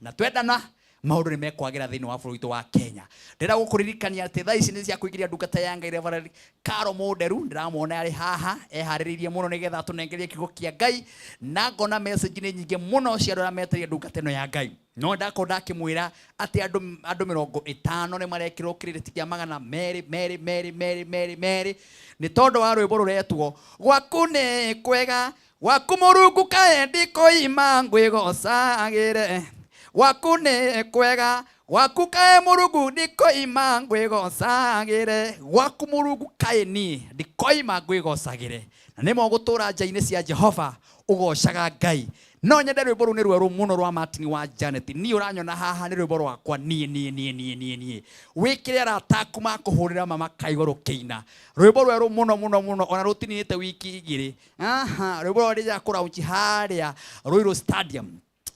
na twendana maundu ni mekwagira thini wa bũrũri wa Kenya. Ndĩra gũkũririkania atĩ thaa ici nĩ cia kũingĩria ndungata ya Ngai Reverend Carol Mũnderu. Ndĩramwona arĩ haha eharĩrĩirie mũno nĩgetha tũnengerie kiugo kĩa Ngai, na ngona message nĩ nyingĩ mũno cia andũ arĩa metereire ndungata ĩno ya Ngai. No ndakorwo ndakĩmwĩra atĩ andũ 50 nĩ marekĩrwo kĩrĩti kĩa magana merĩ nĩ tondũ wa rwĩmbo rũretwo gwaku nĩ kwega, gwaku Mũrungu kaĩ ndikoima ngwĩgocagĩre, gwaku nĩ kwega, gwaku kaĩ Mũrungu ndikoima ngwĩgocagĩre, gwaku Mũrungu kaĩ niĩ ndikoima ngwĩgocagĩre. Na nĩ mogũtũra nja-inĩ cia Jehova ũgocaga Ngai. No nyende rwĩmbo rũu nĩ rwerũ mũno rwa Martin wa Janet. Niĩ ũranyona haha nĩ rwĩmbo rwakwa niĩ wĩkĩre arata aku makũhũrĩra mama kaigua rũkĩina. Rwĩmbo rwerũ mũno ona rũtininĩte wiki igĩrĩ. Rwĩmbo rwa rĩja kũraunchi harĩa Royal Stadium.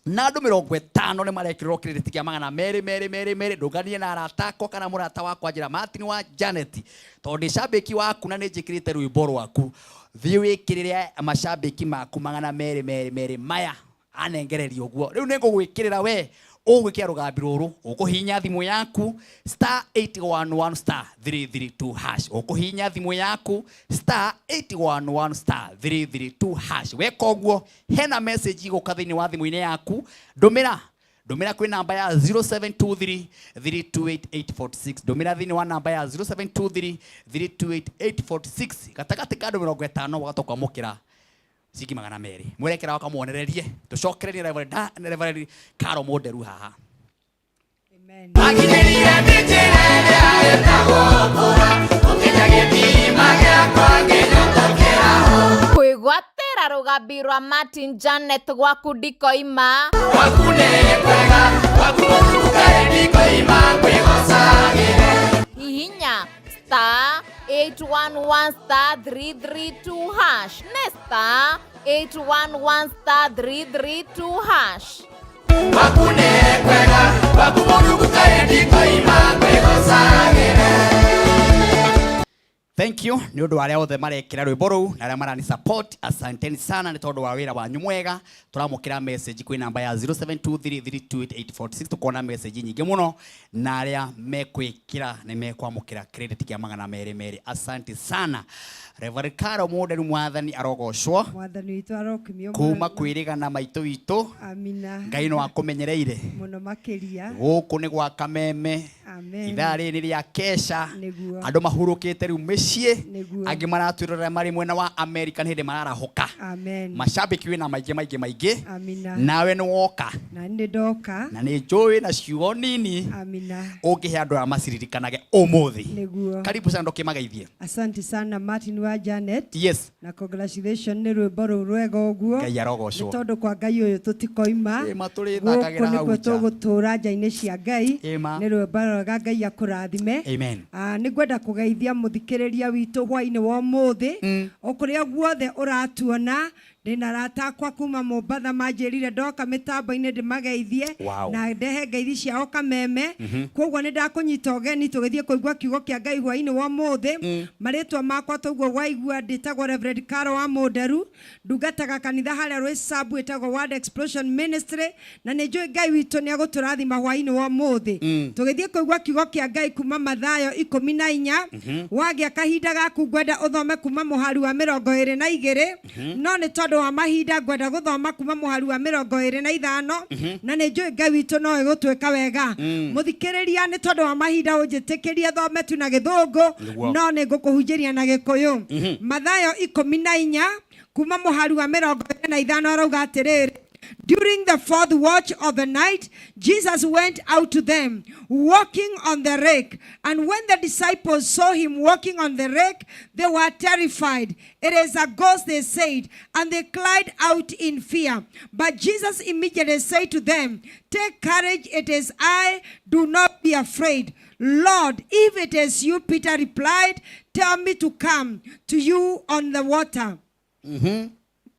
Na andũ 50 nĩ marekĩrwo kĩrĩti kĩa magana merĩ. Ndũnganie na arata akwa kana mũrata wakwa njĩra Martin wa Janet, tondũ ndĩ cambĩki waku na nĩ njĩkĩrĩte rwĩmbo rwaku. Thiĩ wĩkĩrĩre macambĩki maku magana merĩ maya anengererio guo. Rĩu nĩ ngũgwĩkĩrĩra we ũgwĩkĩra rũgambi rũrũ, ũkũhihinya thimũ yaku *811*332#. Ũkũhihinya thimũ yaku *811*332#. Weka ũguo, hena message igũka thĩinĩ wa thimũ-inĩ yaku. Ndũmĩra kwĩ namba ya 0723328846. Ndũmĩra thĩinĩ wa namba ya 0723328846. Gatagatĩ ka andũ 50 ũgatoka mũkĩra ciki magana merĩ. Mwerekera wakamuonererie tucokererie Reverend Carol Mũnderu haha. Amen. Kwĩgwatĩra rũgambi rwa Martin Janet gwaku ndikoima, gwaku nĩ kwega, gwaku Mũrungu kaĩ ndikoima ngwĩgocagĩre. Hihinya *811*332#. Ne *811*332#. Gwaku nĩ kwega, gwaku Mũrungu kaĩ ndikoima ngwĩgocagĩre. Thank you nĩ ũndũ arĩa othe marekĩra rwĩmbo rũu na arĩa marani support. Asanteni sana nĩ tondũ wa wĩra wanyu mwega. Tũramũkĩra message kwĩ namba ya 0723328846. Tũkona message nyingĩ mũno na arĩa mekwĩkĩra nĩ mekwamũkĩra credit kĩa magana merĩ. Asante sana. Reverend Carol Mũnderu mwathani arogocwo. Mwathani witũ arokimio kuma kwĩrĩgana maitũ witũ. Amina. Ngai no akũmenyereire Mũno makĩria. Gũkũ nĩ gwa Kameme. Amen. Ithaa rĩrĩ rĩa kesha. Nĩguo. Andũ mahurũkĩte rĩu mĩciĩ. Nĩguo. Angĩ maratwĩrorera marĩ mwena wa America hĩndĩ mararahũka. Amen. Macambĩki wĩna maingĩ. Amina. Nawe nĩ woka. Na nĩ ndoka. Na nĩ njũĩ na ciugo nini. Amina. Ũngĩhe andũ aya maciririkanage ũmũthĩ. Nĩguo. Karibu sana ndũkĩmageithie. Asante sana Martin wa Janet. Yes. Na congratulations nĩ rwĩmbo rũu rwega ũguo. Ngai arogocwo. Nĩ tondũ kwa Ngai ũyũ tũtikoima. Matũrĩthakagĩra hau nja. nja. Tũgũtũra nja-inĩ cia Ngai. Nĩ rwĩmbo rwega Ngai akũrathime. Amen. Nĩ ngwenda kũgeithia mũthikĩrĩria witũ hwaĩ-inĩ wa ũmũthĩ. O kũrĩa guothe ũratuona. Ndĩna arata akwa kuma Mombatha manjĩrire ndoka mĩtambo-inĩ ndĩmageithie. Na ndehe ngeithi ciao Kameme. Koguo nĩ ndakũnyita ũgeni tũgĩthiĩ kũigua kiugo kĩa Ngai hwaĩ-inĩ wa ũmũthĩ. Marĩtwa makwa toguo waigua ndĩtagwo Reverend Carol wa Mũnderu. Ndungataga kanitha harĩa Rwĩcabu ĩtagwo Word Explosion Ministry. Na nĩ njũĩ Ngai witũ nĩ agũtũrathima hwaĩ-inĩ wa ũmũthĩ. Tũgĩthiĩ kũigua kiugo kĩa Ngai kuma Mathayo 14. Wagĩa kahinda gaku ngwenda ũthome kuma mũhari wa 22. No nĩ tondũ wa mahinda ngwenda gũthoma kuma mũhari wa 25. Na nĩ njũĩ Ngai witũ no ĩgũtwĩka wega. Mũthikĩrĩria nĩ tondũ wa mahinda ũnjĩtĩkĩrie thome tu na Gĩthũngũ. No nĩ ngũkũhunjĩria na Gĩkũyũ. Mathayo 14 kuma mũhari wa 25 arauga atĩrĩrĩ. During the fourth watch of the night, Jesus went out to them, walking on the lake. And when the disciples saw him walking on the lake, they were terrified. It is a ghost, they said, and they cried out in fear. But Jesus immediately said to them, "Take courage, it is I, do not be afraid." "Lord, if it is you," Peter replied, "tell me to come to you on the water."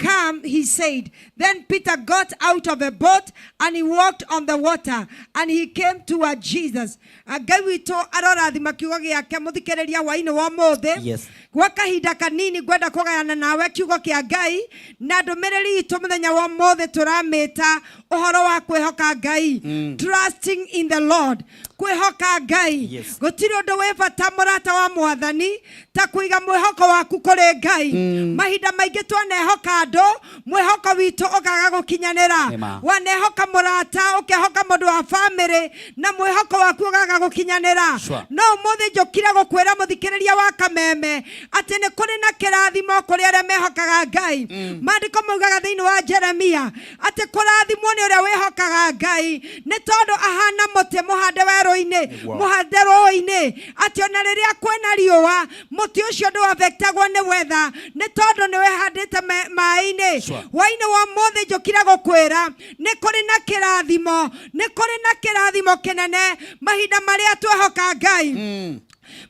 come, he said. Then Peter got out of the boat and he walked on the water and he came toward Jesus. Ngai witũ arorathima kiugo gĩake mũthikĩrĩria hwaĩ-inĩ wa ũmũthĩ. Yes. Gwa kahinda kanini ngwenda kũgayana nawe kiugo kĩa Ngai na ndũmĩrĩri itũ mũthenya wa ũmũthĩ tũramĩta ũhoro wa kwĩhoka Ngai. Trusting in the Lord. Kwĩhoka Ngai. Yes. Gũtirĩ ũndũ wĩ bata mũrata wa Mwathani ta kũiga mwĩhoko waku kũrĩ Ngai. Mahinda maingĩ twanehoka andũ, mwĩhoko witũ ũkaga gũkinyanĩra. Wanehoka mũrata, ũkehoka mũndũ wa family na mwĩhoko waku ũkaga gũkinyanĩra. No ũmũthĩ njũkire gũkwĩra mũthikĩrĩria wa Kameme atĩ nĩ kũrĩ na kĩrathimo kũrĩ arĩa mehokaga Ngai. Maandĩko maugaga thĩinĩ wa Jeremia atĩ kũrathimwo nĩ ũrĩa wĩhokaga Ngai nĩ tondũ ahana mũtĩ mũhande werũ-inĩ, mũhande rũĩ-inĩ, atĩ ona rĩrĩa kwĩna riũa mũtĩ ũcio ndũaffectagwo nĩ weather nĩ tondũ nĩ wĩhandĩte maĩ-inĩ. Hwaĩ-inĩ wa ũmũthĩ njũkire gũkwĩra nĩ kũrĩ na kĩrathimo, nĩ kũrĩ na kĩrathimo kĩnene mahinda marĩa twĩhoka Ngai.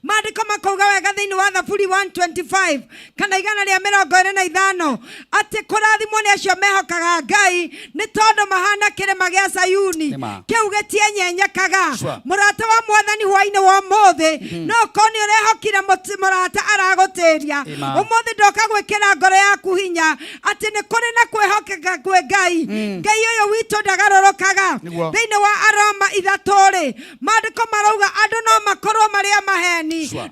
Maandĩko makauga wega thĩinĩ wa Thaburi 125 kana 125 atĩ kũrathimwo nĩ acio mehokaga Ngai nĩ tondũ mahana kĩrĩma gĩa Sayuni kĩu gĩtienyenyekaga. Mũrata wa Mwathani hwaĩ-inĩ wa ũmũthĩ no korwo nĩ ũrehokire mũrata aragũtĩria, ũmũthĩ ndoka gwĩkĩra ngoro yaku hinya atĩ nĩ kũrĩ na kwĩhokeka kwĩ Ngai. Ngai ũyũ witũ ndagarũrũkaga. Thĩinĩ wa Aroma 3 maandĩko marauga andũ no makorwo marĩ maheni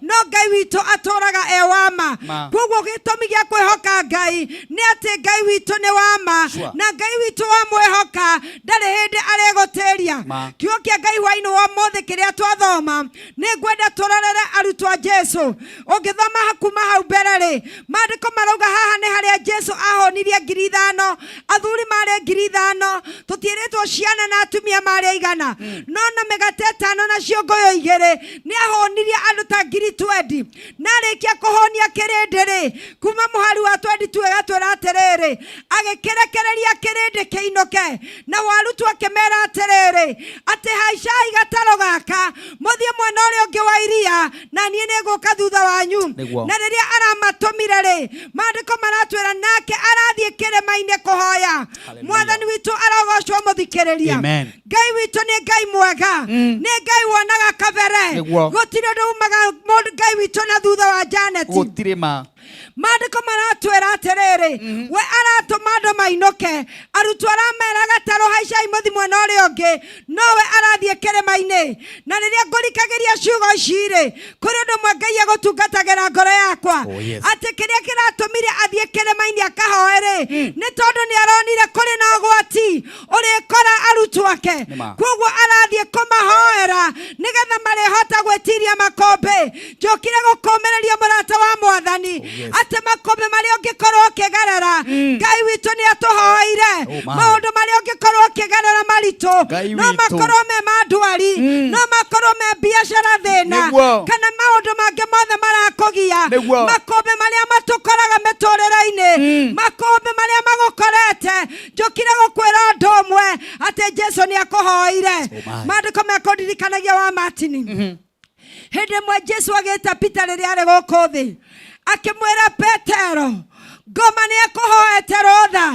no Ngai witũ atũraga e wama. Koguo gĩtũmi gĩa kwĩhoka Ngai nĩ atĩ Ngai witũ nĩ wama na Ngai witũ wa mwĩhoka ndarĩ hĩndĩ aregũtĩria. Kiugo kĩa Ngai hwaĩ-inĩ wa ũmũthĩ kĩrĩa twathoma nĩ ngwenda tũrorere arutwo a Jesu. Ũngĩthoma kuma hau mbere-rĩ, maandĩko marauga haha nĩ harĩa Jesu ahonirie 5,000, athuri marĩ 5,000, tũtiĩrĩtwo ciana na atumia marĩ 100, no na mĩgate 5 na ciũngũyũ 2 nĩ ahonirie andũ ta 20,000. Narĩkia kũhonia kĩrĩndĩ-rĩ, kuma mũhari wa 22 ĩgatwĩra atĩrĩrĩ, agĩkĩrekereria kĩrĩndĩ kĩinũke na warutwo akĩmera atĩrĩrĩ atĩ haicai gatarũ gaka mũthiĩ mwena ũrĩa ũngĩ wa iria na niĩ nĩngũka thutha wanyu. Na rĩrĩa aramatũmire-rĩ, maandĩko maratwĩra nake arathiĩ kĩrĩma-inĩ kũhoya. Mwathani witũ arogocwo mũthikĩrĩria. Ngai witũ nĩ Ngai mwega, nĩ Ngai wonaga kabere. Gũtirĩ ũndũ umaga Ngai witũ na thutha wa Janet. Gũtirĩ ma. Maandĩko maratwĩra atĩrĩrĩ, we aratũma andũ mainũke, arutwo aramera gatarũ haicai mũthi mwena ũrĩa ũngĩ, nowe arathiĩ kĩrĩma-inĩ. Na rĩrĩa ngũrikagĩria ciugo ici-rĩ, kũrĩ ũndũ ũmwe Ngai agũtungatagĩra ngoro yakwa atĩ kĩrĩa kĩratũmire athiĩ kĩrĩma-inĩ akahoe-rĩ nĩ tondũ nĩ aronire kũrĩ na ũgwati ũrĩkora arutwo ake. Koguo arathiĩ kũmahoera nĩgetha marĩhota gwĩtiria makũmbĩ. Njũkire gũkũmĩrĩria mũrata wa Mwathani atĩ makũmbĩ marĩa ũngĩkorwo ũkĩgerera Ngai witũ nĩ atũhoire. Maũndũ marĩa ũngĩkorwo ũkĩgerera maritũ no makorwo me ma ndwari, no makorwo me biacara thĩna kana maũndũ mangĩ mothe marakũgia. Makũmbĩ marĩa matũkoraga mĩtũrĩre-inĩ, makũmbĩ marĩa magũkorete, njũkire gũkwĩra ũndũ ũmwe atĩ Jesu nĩ akũhoire. Maandĩko mekũndirikanagia wa Martini. Hĩndĩ ĩmwe Jesu agĩĩta Peter rĩrĩa arĩ gũkũ thĩ akĩmwĩra Petero, ngoma nĩ ekũhoete rũtha,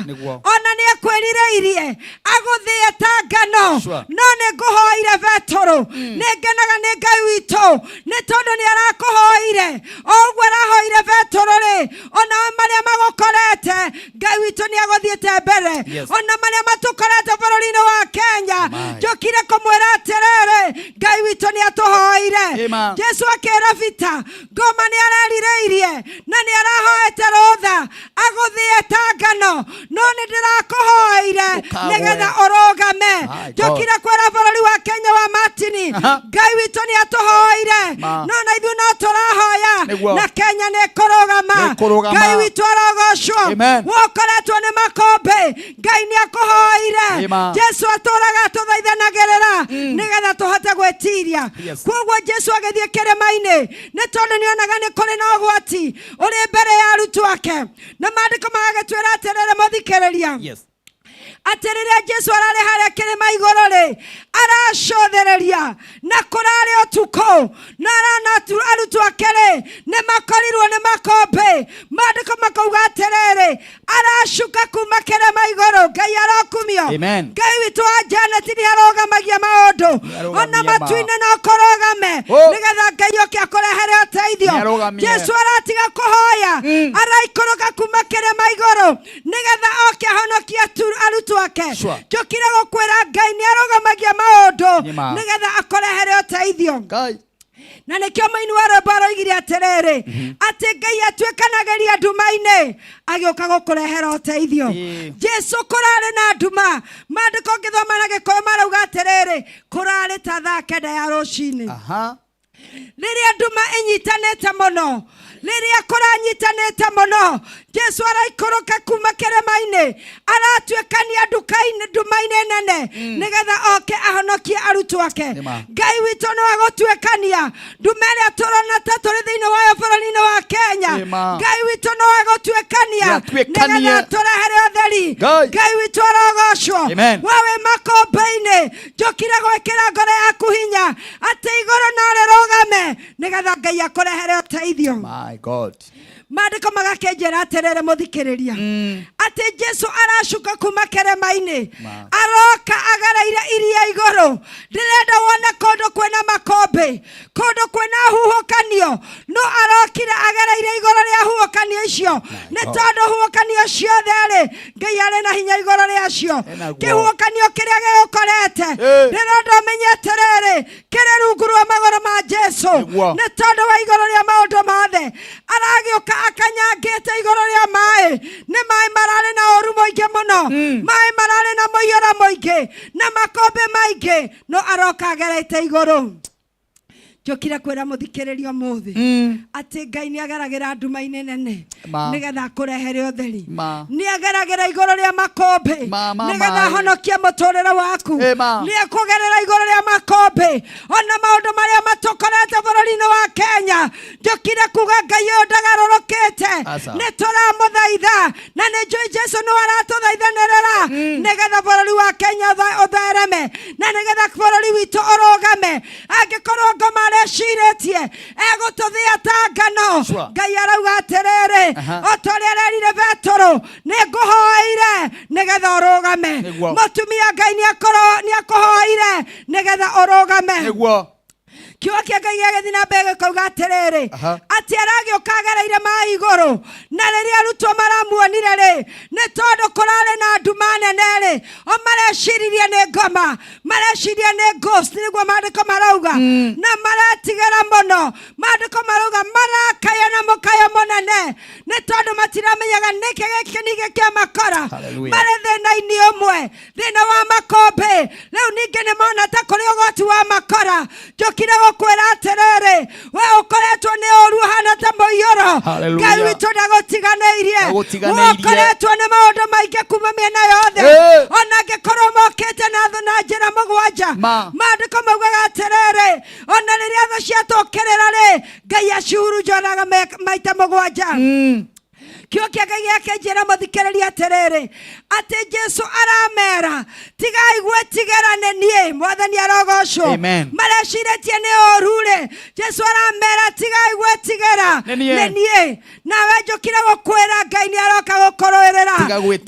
ona nĩ ekwĩrirĩirie agũthĩe ta ngano, no nĩ ngũhoire Petero. Nĩ ngenaga nĩ Ngai witũ nĩ tondũ nĩ arakũhoire o ũguo arahoire Petero-rĩ, ona marĩa magũkorete Ngai witũ nĩ agũthiĩte mbere. Ona marĩa matũkorete bũrũri-inĩ wa Kenya, njũkire kũmwĩra atĩrĩrĩ, Ngai witũ nĩ atũhoire. Jesu akĩĩra Peter, ngoma nĩ arerirĩirie na nĩ arahoete rũtha agũthĩe ta ngano, no nĩ ndĩrakũhoire nĩgetha ũrũgame. Njũkire kwĩra bũrũri wa Kenya wa Martini, Ngai witũ nĩ atũhoire, no na ithuĩ no tũrahoya na Kenya nĩ kũrũgama. Ngai witũ arogocwo. Wokoretwo nĩ makũmbĩ, Ngai nĩ akũhoire. Jesu atũraga atũthaithanagĩrĩra nĩgetha tũhote gwĩtiria. Koguo Jesu agĩthiĩ kĩrĩma-inĩ nĩ tondũ nĩonaga nĩ kũrĩ na ũgwati ũrĩ mbere ya arutwo ake. Na maandĩko magagĩtwĩra atĩrĩrĩ mũthikĩrĩria, atĩ rĩrĩa Jesu ararĩ harĩa kĩrĩma igũrũ rĩ aracothereria na kũrarĩ ũtukũ na arutwo ake rĩ nĩ makorirwo nĩ makombe maandĩko makauga atĩrĩrĩ aracuka kuma kĩrĩma igũrũ. Ngai arokumio. Ngai witũ wa Janeti nĩ arogamagia maũndũ ona matu-inĩ no kũrogame nĩgetha Ngai oke akũrehere ũteithio. Jesu aratiga kũhoya araikũrũka kuma kĩrĩma igũrũ nĩgetha oke ahonokie arutwo ake. Njũkire gũkwĩra Ngai nĩ arogamagia maũndũ nĩgetha akũrehere ũteithio. Na nĩkĩo mũini wa rwĩmbo aroigire atĩrĩrĩ atĩ Ngai atuĩkanagĩria nduma-inĩ agĩũka gũkũrehera ũteithio. Jesu kũrarĩ na nduma maandĩko ngĩthoma na Gĩkũyũ marauga atĩrĩrĩ kũrarĩ ta thaa 9 ya rũcinĩ. Rĩrĩa nduma ĩnyitanĩte mũno rĩrĩa kũranyitanĩte mũno Jesu araikũrũka kuma kĩrĩma-inĩ aratuĩkania nduma-inĩ nene nĩgetha oke ahonokie arutwo ake. Ngai witũ no agũtuĩkania nduma ĩrĩa tũrona ta tũrĩ thĩinĩ wayo bũrũri-inĩ wa Kenya. Ngai witũ no agũtuĩkania nĩgetha tũrehere ũtheri. Ngai witũ arogocwo. We wĩ makombe-inĩ njũkire gwĩkĩra ngoro yaku hinya atĩ igũrũ no rĩrũgame nĩgetha Ngai akũrehere ũteithio. My God. Maandĩko magakĩnjĩra atĩrĩrĩ mũthikĩrĩria atĩ Jesu aracuka kuma kĩrĩma-inĩ aroka agereire iria igũrũ. Ndĩrenda wone kũndũ kwĩna makombe kũndũ kwĩna huhũkanio no arokire agereire igũrũ rĩa huhũkanio icio nĩ tondũ huhũkanio ciothe rĩ Ngai arĩ na hinya igũrũ rĩacio. Kĩhuhũkanio kĩrĩa gĩgũkorete ndĩrenda ũmenye atĩrĩrĩ kĩrĩ rungu rwa magũrũ ma Jesu nĩ tondũ wa igũrũ rĩa maũndũ mothe aragĩũka akanyangĩte igũrũ rĩa maĩ. Nĩ maĩ mararĩ na ũru mũingĩ mũno maĩ mararĩ na mũiyũro mũingĩ na makombe maingĩ no aroka agereite igũrũ. Njũkire kwĩra mũthikĩrĩria ũmũthĩ atĩ Ngai nĩ ageragĩra nduma-inĩ nene nĩgetha akũrehere ũtheri. Nĩ ageragĩra igũrũ rĩa makombe nĩgetha ahonokie mũtũrĩre waku. Nĩ ekũgerera igũrũ rĩa makombe ona maũndũ marĩa matũkorete bũrũri-inĩ wa Kenya. Njũkire kuga Ngai ũyũ ndagarũrũkĩte nĩ tũramũthaitha na nĩ njũĩ Jesu nĩ aratũthaithanĩrĩra nĩgetha bũrũri wa Kenya ũthereme na nĩgetha bũrũri witũ ũrũgame. Angĩkorwo ngoma areciretie egũtũthĩa ta ngano Ngai arauga atĩrĩrĩ o ta ũrĩa arerire Petero nĩ ngũhoeire nĩgetha ũrũgame. Mũtumia Ngai nĩ akũhoeire nĩgetha ũrũgame. Kiugo kĩa Ngai gĩgĩthiĩ na mbere gĩkauga atĩrĩrĩ atĩ aragĩũka agereire maĩ igũrũ na rĩrĩa arutwo maramuonire rĩ nĩ tondũ kũrarĩ na nduma nene rĩ o mareciria nĩ ngoma mareciria nĩ ghost nĩguo maandĩko marauga na maretigĩra mũno. Maandĩko marauga marakaya na mũkayo mũnene nĩ tondũ matiramenyaga nĩkĩ gĩkĩ nĩ gĩkĩamakora. Marĩ thĩna-inĩ ũmwe thĩna wa makombe rĩu ningĩ nĩ mona ta kũrĩ ũgwati wa makora. Njũkire gũkwĩra atĩrĩrĩ we ũkoretwo nĩ ũru hana ta mũiyũro. Ngai witũ ndagũtiganĩirie. Ũkoretwo nĩ maũndũ maingĩ kuma mĩena yothe ona angĩkorwo mokĩte na njĩra mũgwanja. Maandĩko maugaga atĩrĩrĩ ona rĩrĩa thũ ciatũkĩrĩra rĩ Ngai acihurunjanaga maita mũgwanja. Kiugo kĩa Ngai gĩakĩnjĩra mũthikĩrĩria atĩrĩrĩ atĩ Jesu aramera tigai gwĩtigĩra nĩ niĩ. Mwathani arogocwo. Marecirĩtie nĩ ũru rĩ Jesu aramera tigai gwĩtigĩra nĩ niĩ. Nawe njũkire gũkwĩra Ngai nĩ aroka gũkũrũĩrĩra.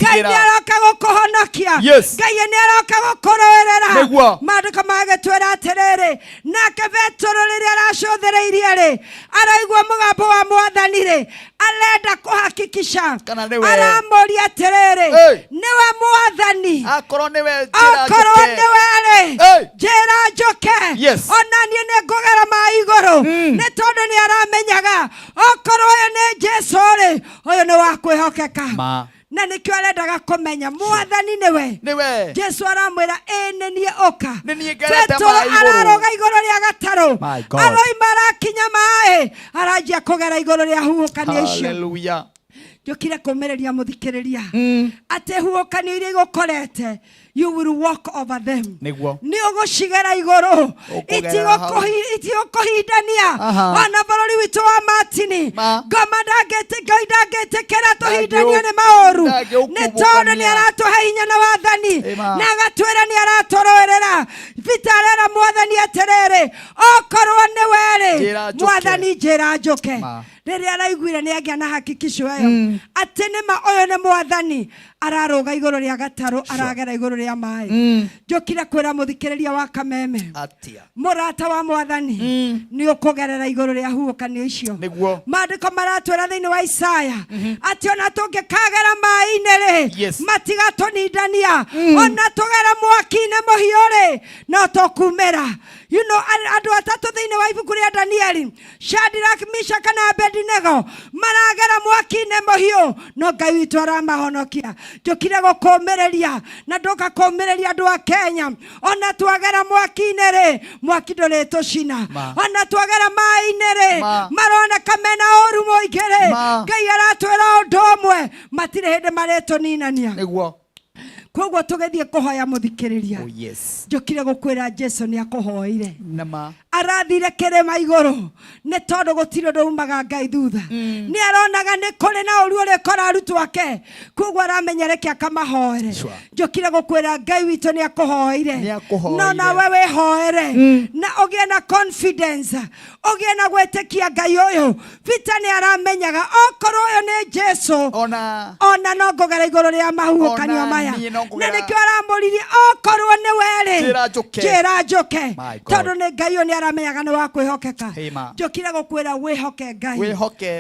Ngai nĩ aroka gũkũhonokia. Ngai nĩ aroka gũkũrũĩrĩra. Maandĩko magĩtwĩra atĩrĩrĩ nake Petero rĩrĩa aracũthĩrĩirie rĩ araigua mũgambo wa Mwathani rĩ arenda kũhakikisha aramũria atĩrĩrĩ nĩwe Mwathani. Akorwo nĩwe rĩ njĩra njoke ona niĩ nĩ ngũgera maĩ igũrũ nĩ tondũ nĩ aramenyaga okorwo ũyũ nĩ Jesu rĩ ũyũ nĩ wa kwĩhokeka. Na nĩkĩo arendaga kũmenya Mwathani nĩwe. Jesu aramwĩra nĩ niĩ ũka. Petero araroga igũrũ rĩa gatarũ aroima arakinya maĩ aranjia kũgera igũrũ rĩa huhũkanio icio. Njũkire kũmĩrĩria mũthikĩrĩria atĩ huhũkanio iria igũkorete you will walk over them. Niguo. Ni ugucigera iguru. Itigukuhindania. Ona bururi witu wa Martini. Ngoma ndangĩtĩkĩra tũhindanio nĩ maũru. Nĩ tondũ nĩ aratũhe hinya na wathani. Na agatwĩra nĩ aratũrũĩrĩra. Vitarera Mwathani atĩrĩrĩ, okorwo nĩ werĩ Mwathani njĩra njũke. Rĩrĩa araiguire nĩ agĩa na hakikisho ĩyo atĩ nĩma ũyũ nĩ Mwathani araroga igũrũ rĩa gatarũ, aragera igũrũ rĩa maĩ. Njũkire kwĩra mũthikĩrĩria wa Kameme, mũrata wa Mwathani nĩ ũkũgerera igũrũ rĩa huhũkanio icio. Maandĩko maratwĩra thĩinĩ wa Isaya atĩ ona tũngĩkagera maĩ-inĩ-rĩ matigatũnindania, ona tũgera mwaki-inĩ mũhiũ-rĩ no tũkumĩra. You know, andũ atatũ thĩinĩ wa ibuku rĩa Danieli, Shadrach, Meshach na Abednego maragera mwaki-inĩ mũhiũ no Ngai witũ aramahonokia. Njũkire gũkũmĩrĩria na ndoka kũmĩrĩria andũ a Kenya, ona twagera mwaki-inĩ-rĩ mwaki ndũrĩtũcina, ona twagera maĩ-inĩ-rĩ maroneka mena ũru mũingĩ-rĩ Ngai aratwĩra ũndũ ũmwe, matirĩ hĩndĩ marĩtũninania. Nĩguo koguo tũgĩthiĩ kũhoya mũthikĩrĩria, njũkire gũkwĩra Jesu nĩ akũhoire, arathire kĩrĩma igũrũ nĩ tondũ gũtirĩ ũndũ umaga Ngai thutha. Nĩ aronaga nĩ kũrĩ na ũru ũrĩkora arutwo ake, koguo aramenya reke akamahoere. Njũkire gũkwĩra Ngai witũ nĩ akũhoire, no nawe wĩhoere na ũgĩe na confidence, ũgĩe na gwĩtĩkia Ngai ũyũ. Vita nĩ aramenyaga okorwo ũyũ nĩ Jesu ona no ngũgera igũrũ rĩa mahuhũkanio maya. Na nĩkĩo aramũririe okorwo nĩ werĩ njĩra njũke, tondũ nĩ Ngai ũyũ nĩ aramenyaga nĩ wa kwĩhokeka. Njũkire gũkwĩra wĩhoke Ngai,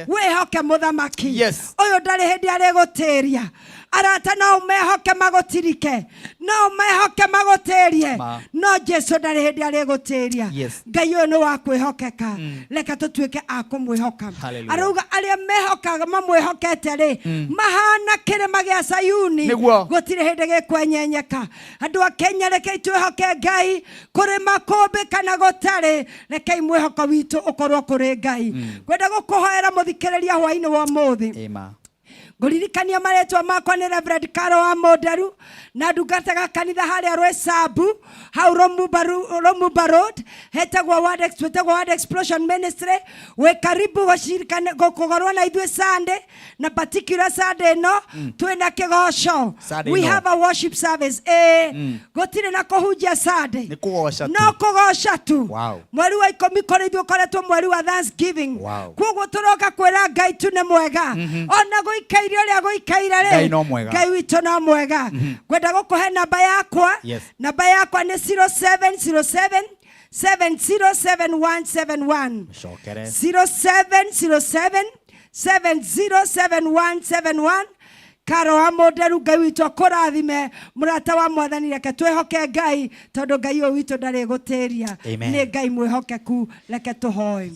wĩhoke mũthamaki ũyũ ndarĩ hĩndĩ arĩgũtĩria. Arata no mehoke magũtirike, no mehoke magũtĩrie, no Jesu ndarĩ hĩndĩ arĩgũtĩria. Ngai ũyũ nĩ wa kwĩhokeka, reka tũtuĩke a kũmwĩhoka. Arauga arĩa mehokaga mamwĩhokete-rĩ mahana kĩrĩma gĩa Sayuni, gũtirĩ hĩndĩ gĩkwenyenyeka. Andũ a Kenya rekei twĩhoke Ngai, kũrĩ makũmbĩ kana gũtarĩ, rekei mwĩhoko witũ ũkorwo kũrĩ Ngai. Ngwenda gũkũhoera mũthikĩrĩria hwaĩ-inĩ wa ũmũthĩ. Ngũririkania marĩtwa makwa nĩ Reverend Carol wa Mũnderu na ndungataga kanitha harĩa Rwĩsambu hau Romumba Road, hetagwo Word Explosion Ministry. Wĩ karibu gũkũgorwo na ithuĩ Sunday, na particular Sunday no twĩna kĩgoco. We have a worship service. Gũtirĩ na kũhunjia Sunday, no kũgoca tu. Mweri wa 10 kũrĩ ithuĩ ũkoretwo mweri wa Thanksgiving, koguo tũroka kwĩra Ngai tu nĩ mwega, ona gũikaire ũrĩa gũikaire-rĩ Ngai witũ no mwega. Ngwenda gũkũhe namba yakwa, namba yakwa nĩ 0707 707171 0707 707171. Carol wa Mũnderu, Ngai witũ akũrathime. Mũrata wa Mwathani, reke twĩhoke Ngai tondũ Ngai ũyũ witũ ndarĩ gũtĩria, nĩ Ngai mwĩhokeku. Reke tũhoe.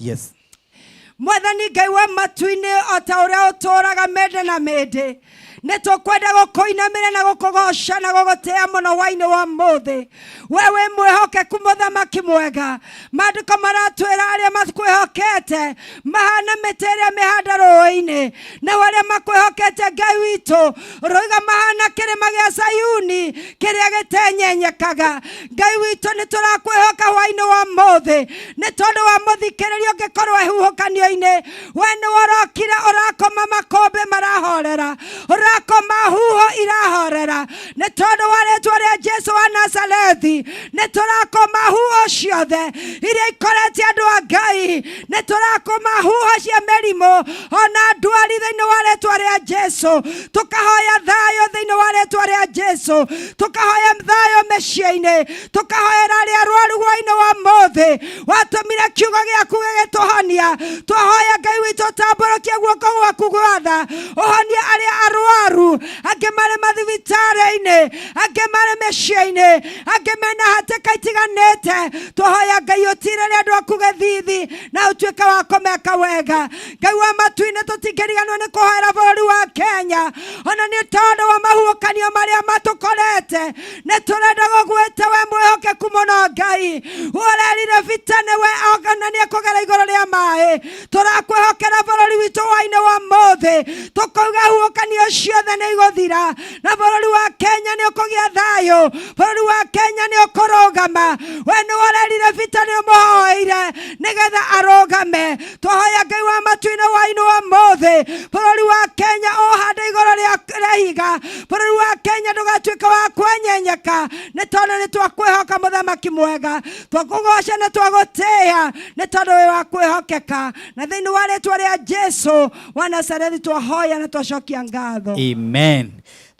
Mwathani Ngai wa matu-inĩ, o ta ũrĩa ũtũũraga mĩndĩ na mĩndĩ, nĩ tũkwenda gũkũinamĩrĩra na gũkũgoca na gũgũtĩĩa mũno hwaĩ-inĩ wa ũmũthĩ. We wĩ mwĩhokeku mũthamaki mwega. Maandĩko maratwĩra arĩa makwĩhokete mahana mĩtĩ ĩrĩa mĩhande rũĩ-inĩ, na arĩa makwĩhokete Ngai witũ roiga mahana kĩrĩma gĩa Sayuni kĩrĩa gĩtenyenyekaga. Ngai witũ nĩ tũrakwĩhoka hwaĩ-inĩ wa ũmũthĩ, nĩ tondũ wa mũthikĩrĩria ũngĩkorwo ehuhũkanio-inĩ, we nĩ ũrokire ũrakoma makũmbĩ marahorera, ũrakoma huho irahorera, nĩ tondũ wa rĩĩtwa rĩa Jesu wa Nazarethi nĩ tũrakoma huho ciothe iria ikoretie andũ a Ngai, nĩ tũrakoma huho cia mĩrimũ ona ndwari thĩinĩ wa rĩĩtwa rĩa Jesu. Tũkahoya thayũ thĩinĩ wa rĩĩtwa rĩa Jesu, tũkahoya thayũ mĩciĩ-inĩ, tũkahoera arĩa arwaru hwaĩ-inĩ wa ũmũthĩ. Watũmire kiugo gĩaku gĩgĩtũhonia, twahoya Ngai witũ ũtambũrũkie guoko gwaku gwatha, ũhonie arĩa arwaru, angĩ marĩ mathibitarĩ-inĩ, angĩ marĩ mĩciĩ-inĩ, angĩ mena hatĩka itiganĩte. Twahoya Ngai ũtirĩre andũ aku gĩthithi na ũtuĩke wa kũmeka wega. Ngai wa matu-inĩ, tũtingĩriganĩrwo nĩ kũhoera bũrũri wa Kenya, ona nĩ tondũ wa mahuhũkanio marĩa matũkorete. Nĩ tũrenda gũgwĩta we mwĩhokeku mũno Ngai, ũreri rire vita newe oganania kugera igoro ria mai turakwihokera bururi witu waine wa mothe tukauga huokanio ciothe ni iguthira na bururi wa Kenya ni ukugia thayo bururi wa Kenya ni ukurugama we ni warerire vita ni umuhoire nigetha arugame tuhoya Ngai wa matuine waine wa mothe bururi wa Kenya ohande igoro ria higa bururi wa Kenya ndugatuika wa kwenyenyeka ni tondu ni twakwihoka muthamaki mwega twakugoca na twagutia ni tondu wi wa kwihokeka na thiini wa ritwa ria Jesu wa Nazarethi twahoya na twacokia ngatho. Amen.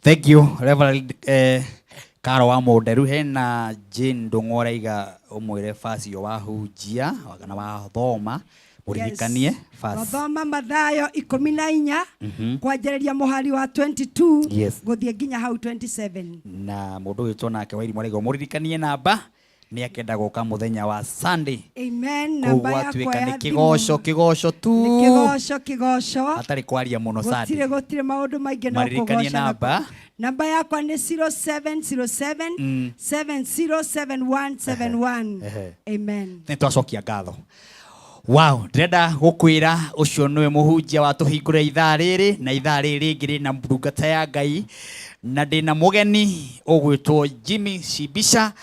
Thank you Reverend Karo wa Munderu. Hena Jane Ndung'oraiga umwire fasi yo wahunjia kana wathoma muririkanie fasi wathoma Mathayo 14 kwanjĩrĩria muhari wa 22 guthie nginya hau 27 na mundu witwo nake wairi mwaraiga muririkanie namba ni akenda goka muthenya wa Sunday. Amen. Namba yakwa ya kigoco tu kigoco atari kwaria muno Sunday gutire maundu maingi no kugoca. Namba yakwa ni 0707 707171. Amen. Nitwacokia ngatho. Wow, ndenda gukwira ucio niwe muhunjia wa tuhingura ithaa riri na ithaa riri ngiri na ndungata ya Ngai na ndina mugeni ugwitwo Jimmy Shibisha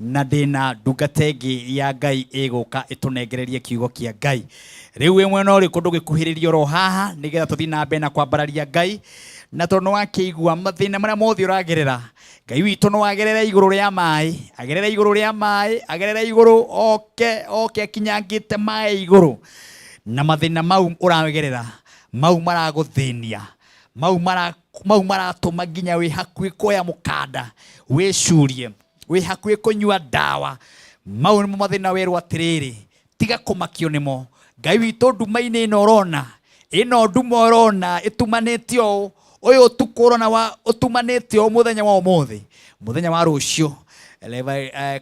na ndina ndungata ingi ya Ngai iguka itunengererie kiugo kia Ngai. Riu we mwena uriku ndugikuhiririo ro haha nigetha tuthi na mbere na kwambararia Ngai na tondu wakiigua mathina maria mothe uragerera Ngai witu no agerera iguru ria mai agerera iguru oke kinyangite mai iguru na mathina mau uragerera mau maraguthinia mau maratuma nginya wi hakui kuoya mukanda wicurie wi hakui kunyua dawa mau ni mathina werwo atiriri tiga kumakio nimo Ngai witu nduma-ini ino urona ino nduma urona itumanitio oyo tukorona wa utumanitio muthenya wa umuthi muthenya wa rucio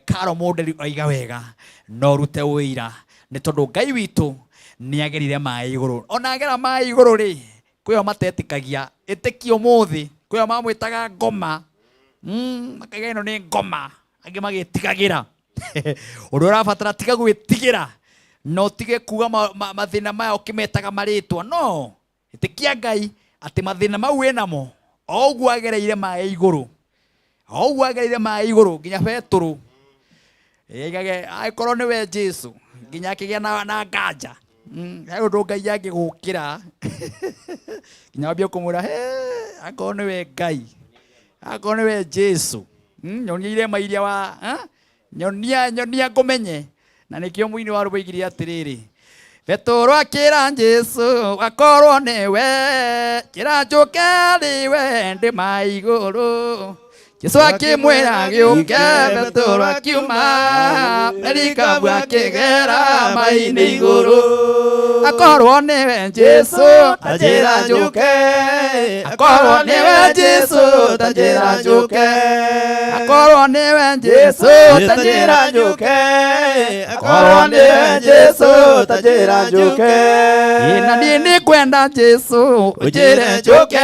Karo Munderu aiga wega no rute wira ni tondu Ngai witu ni agerire mai iguru ona agera mai iguru ri kwio matetikagia itikio muthi kwio mamwitaga ngoma makaga ino ni ngoma angi magitigagira undu urabatara tiga gwitigira no tige kuga mathina maya ukimetaga maritwa no itikia Ngai ati mathina mau enamo ogu agereire mai iguru nginya Petro egage aikorwo ni we Jesu nginya kigia na nganja he undu Ngai angigukira nginya wambia kumura akorwo ni we Ngai akorwo ni we Jesu nyonire mairia wa nyonia ngumenye na nikio muini wa rubaigiri atiriri Petro akira Jesu akorwo niwe kira njuke we ndi maiguru Jesu akimwira giuke Petro akiuma erikabu akigera mai-ini iguru akorwo niwe Jesu tajira njuke akorwo niwe Jesu tajira njuke akorwo niwe Jesu tajira njuke akorwo niwe Jesu tajira njuke ina nini kwenda Jesu ujire njuke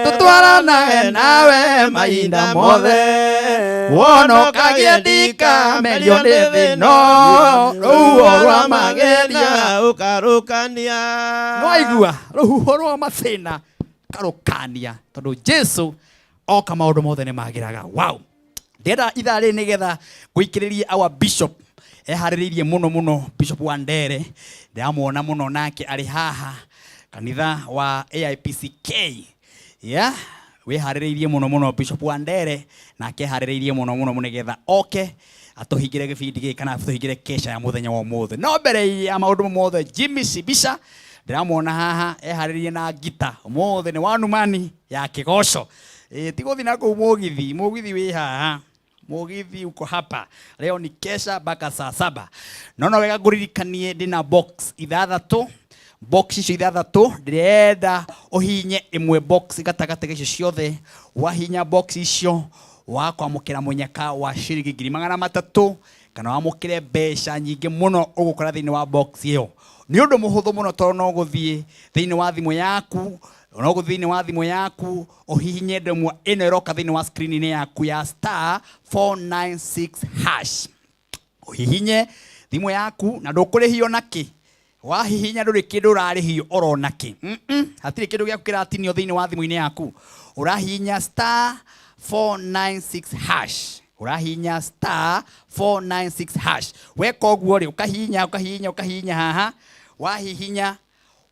tutwaranae nawe mainda mothe wono kagiendika merio ni thino ruo rwa mageria ukarukania no aigua ruo rwa mathina karukania tondu Jesu oka maundu mothe ni magiraga. Wow, ndenda ithaa ri nigetha guikiririe our bishop ehariririe muno Bishop Wandere ndamuona muno nake ari haha kanitha wa AIPCK wihaririirie muno Bishop Wandere nake haririirie muno nigetha oke atuhingire gibindi giki kana atuhingire kesha ya muthenya wa umuthi no mbere ya maundu mothe Jimmy Shibisha ndiramuona haha ehaririirie na gita umuthi ni wanumani ya kigoco tiguthi na ku mugithi wi haha mugithi uko hapa leo ni kesha mpaka saa 7 no wega nguririkanie ndina box ithathatu box icio ithathatu ndirenda uhinye imwe box gatagate gicio ciothe wahinya box icio wakwamukira munyaka wa ciringi 300 kana wamukire mbeca nyingi muno ugukora thiini wa box iyo ni undu muhuthu muno tondu no guthie thiini wa thimu yaku no guthie thiini wa thimu yaku uhihinye ndemwa ino iroka thiini wa screen ni yaku ya *496# uhihinye thimu yaku na ndukurihio naki wahihinya nduri kindu urarihio orona ki hatiri kindu giaku kiratinio thiini wa thimu-ini yaku urahihinya *496# urahihinya *496# weka uguo ri ukahihinya haha wahihinya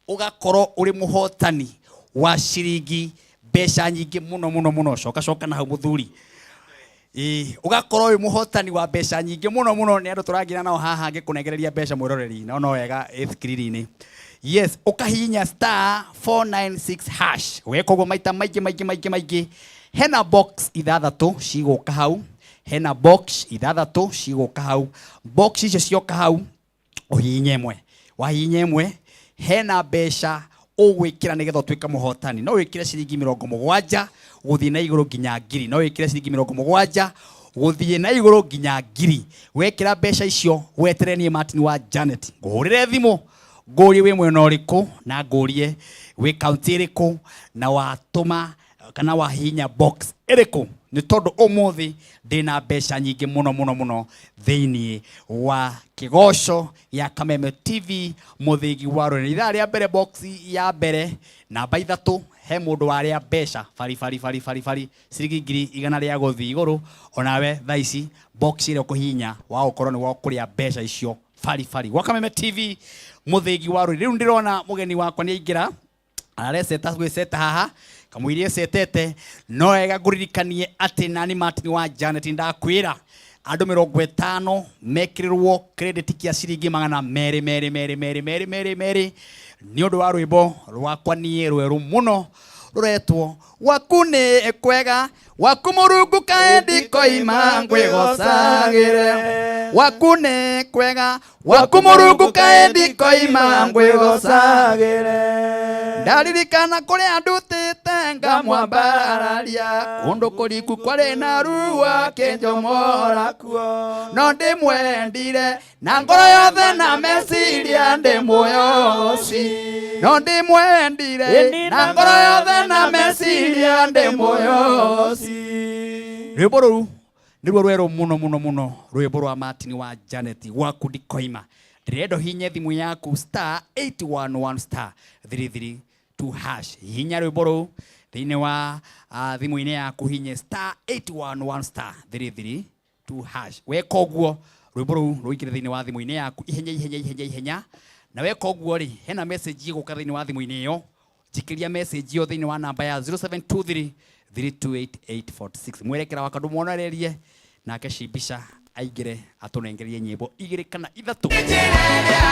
ugakorwo uri muhotani wa ciringi mbeca nyingi muno coka na hau muthuri ugakorwo uri muhotani wa mbeca nyingi muno ni andu turagina nao haha ngikunengereria mbeca mwiroreri no wega screen-ini yes ukahihinya *496# weka uguo maita maingĩ hena box ithathatu ciguka hau hena box ithathatu ciguka hau box icio cioka hau uhihinye imwe wahihinya imwe hena mbeca ugwikira nigetha utuika muhotani no wikire ciringi 70 guthie na iguru nginya 1000 no wikire ciringi 70 guthie na iguru nginya 1000 wekira mbeca icio weterenie Martin wa Janet ngurire thimu ngurie wi mwena uriku na ngurie wi county iriku na watuma kana wahihinya box iriku ni tondu umuthi ndina mbeca nyingi muno thiini wa kigoco ya Kameme TV muthigi wa rureri ithaa ria mbere box ya mbere namba 3 he mundu waria mbeca fari ciringi 100 ria guthii iguru onawe thaa ici box ile kuhinya wa ukorwo ni wa kuria mbeca icio fari wa Kameme TV muthigi wa rureri riu ndirona mugeni wakwa ni aingira areseta gwiceta haha kamwirie setete no wega nguririkanie ati nani Martin wa Janet ndakwira andu 50 mekirirwo credit kia ciringi 200 ni undu wa rwimbo rwakwa nie rweru muno ruretwo waku ni kwega waku Murungu kaendi koima ngwigocagire waku ni kwega waku Murungu kaendi koima ngwigocagire ndaririkana kuri andu tite ngamwambararia kundu kuriku kwari na ruwa kinjomora kuo no ndimwendire na ngoro yothe na meciria ndi muoyoci no ndimwendire na ngoro yothe na meciria ndi muoyoci rwimbo ruru nirwo rweru muno rwimbo rwa Martin wa Janet waku ndikoima ndirendo hinye thimu yaku *811*332# hinya rwimbo ruru thiini wa thimu-ini yaku hinye *811*332# weka uguo rwimbo ruru ruikire thiini wa thimu-ini yaku ihenya na weka uguo ri hena message iguka thiini wa thimu-ini iyo jikiria message iyo thiini wa namba ya 0723328846 mwerekera wakandu mwonererie nake Shibisha aingire atunengerie nyimbo 2 kana 3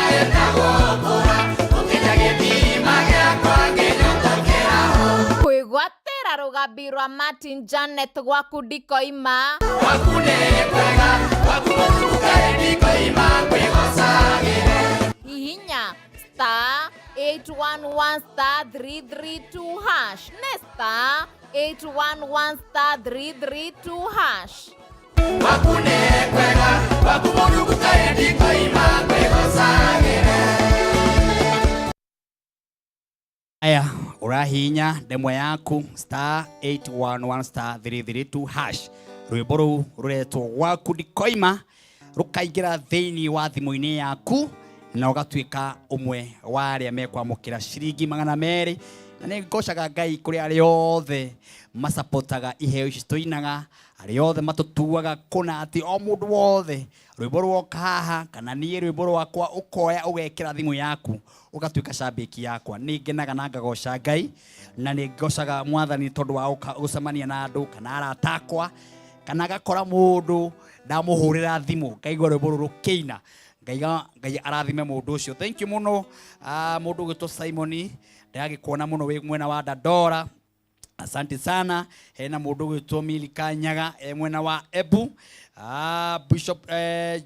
kwigwatira rugambi rwa Martin Janet gwaku ndikoima waku ni kwega waku Murungu kaendi koima ngwigocagire hihinya *811*332# ne *811*332# waku ni kwega waku Murungu kaendi koima ngwigocagire aya urahinya ndemwe yaku *811*332# rwimbo ruu ruretwo waku ndikoima rukaingira thiini wa thimu-ini yaku na ugatuika umwe wa aria mekwamukira ciringi 200 na ni ngocaga Ngai kuri aria othe masapotaga iheo ici tuinaga aria othe matutuaga kuna ati o mundu wothe rwimbo rwoka haha kana nie rwimbo rwakwa ukoya ugekira thimu yaku ugatuika cambiki yakwa ni ngenaga na ngagoca Ngai na ni ngocaga mwathani tondu wa gucemania na andu kana aratakwa kana gakora mundu ndamuhurira thimu ngaigua rwimbo ruru kiina Ngai arathime mundu ucio thank you muno mundu gitwo Simon ndagikuona muno wi mwena wa Dandora asante sana hena mundu gitwo Milika Nyaga mwena wa Ebu Bishop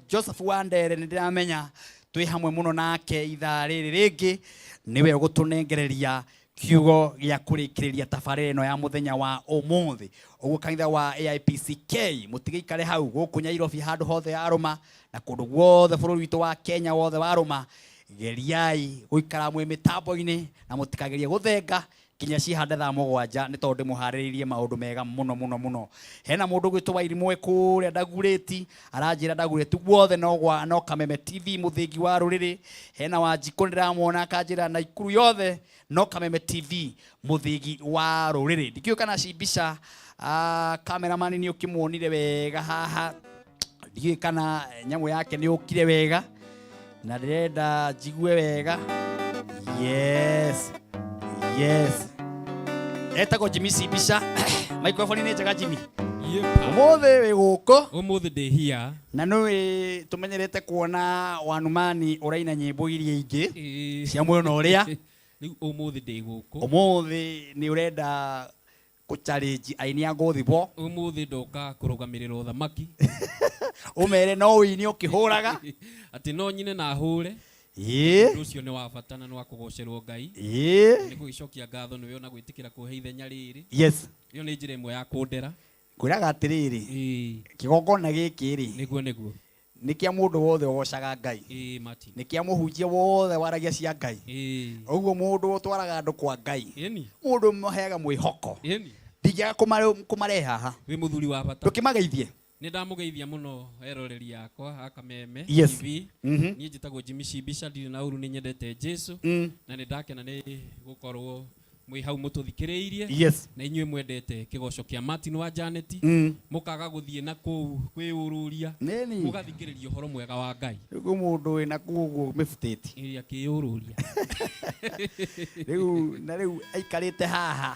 Joseph Wandere ndiramenya twi hamwe muno nake ithaa riri ringi niwe ugutunengereria kiugo gya kurikiriria tabarĩra ĩno ya muthenya wa ũmũthĩ ũguo kanitha wa AIPCK mũtigĩikare hau gũkũ Nyairobi handũ hothe arũma na kũndũ guothe bũrũri witũ wa Kenya wothe warũma geriai gũikara mwĩ mĩtambo-inĩ na mũtikagerie gũthenga kinya cihande thaa mũgwanja nĩ tondũ ndĩmũharĩrĩirie maũndũ mega mũno. Hena mũndũ gwĩtwo Wairimũ kũrĩa Ndagurĩti aranjĩra Ndagurĩti guothe no Kameme TV mũthĩgi wa rũrĩrĩ. Hena Wanjikũ ndĩramwona akanjĩra Naikuru yothe no Kameme TV mũthĩgi wa rũrĩrĩ. Ndikĩũĩ kana Cibica cameraman nĩ ũkĩmuonire wega haha, ndikĩũĩ kana nyamũ yake nĩ ũkire wega na ndĩrenda njigue wega. Yes. Etagwo Jimmy Cibica. Microphone nĩ njega Jimmy. Ũmũthĩ wĩ gũkũ. Ũmũthĩ ndĩ here. Na nĩ tũmenyerete kuona Wanumani ũraina nyĩmbo iria ingĩ cia mwena ũrĩa. Rĩu ũmũthĩ ndĩ gũkũ. Ũmũthĩ nĩ ũrenda gũ-challenge aini a ngũthibwo. Ũmũthĩ ndoka kũrũgamĩrĩra ũthamaki. Ũmere no wĩini ũkĩhũraga. Atĩ no nyine na hũre. Ũcio nĩ wa bata na nĩ wa kũgocerwo Ngai. Nĩ gũgĩcokia ngatho nĩwe ona gwĩtĩkĩra kũhe ithenya rĩrĩ. Yes. Iyo nĩ njĩra ĩmwe ya kũndera. Kwĩraga atĩrĩrĩ, kĩgongona gĩkĩ-rĩ nĩguo nĩ kĩa mũndũ wothe ũgocaga Ngai. Mati. Nĩ kĩa mũhunjia wothe waragia cia Ngai. Ũguo mũndũ ũtwaraga andũ kwa Ngai. Mũndũ mũheaga mwĩhoko. Ndingĩaga kũmarehe haha. Wĩ mũthuri wa bata. Ndũkĩmageithie. Nĩ ndamũgeithia mũno eroreri yakwa a Kameme TV. Niĩ njĩtagwo Jimmy Cibica, ndirĩ na ũru, nĩ nyendete Jesu na nĩ ndakena nĩ gũkorwo mwĩ hau mũtũthikĩrĩirie na inyuĩ mwendete kĩgoco kĩa Martin wa Janet, mũkaga gũthiĩ na kũu kwĩũrũria, mũgathikĩrĩria ũhoro mwega wa Ngai. Rĩu mũndũ wĩna kũguo mĩbutĩti ĩrĩa kĩũrũria. Rĩu aikarĩte haha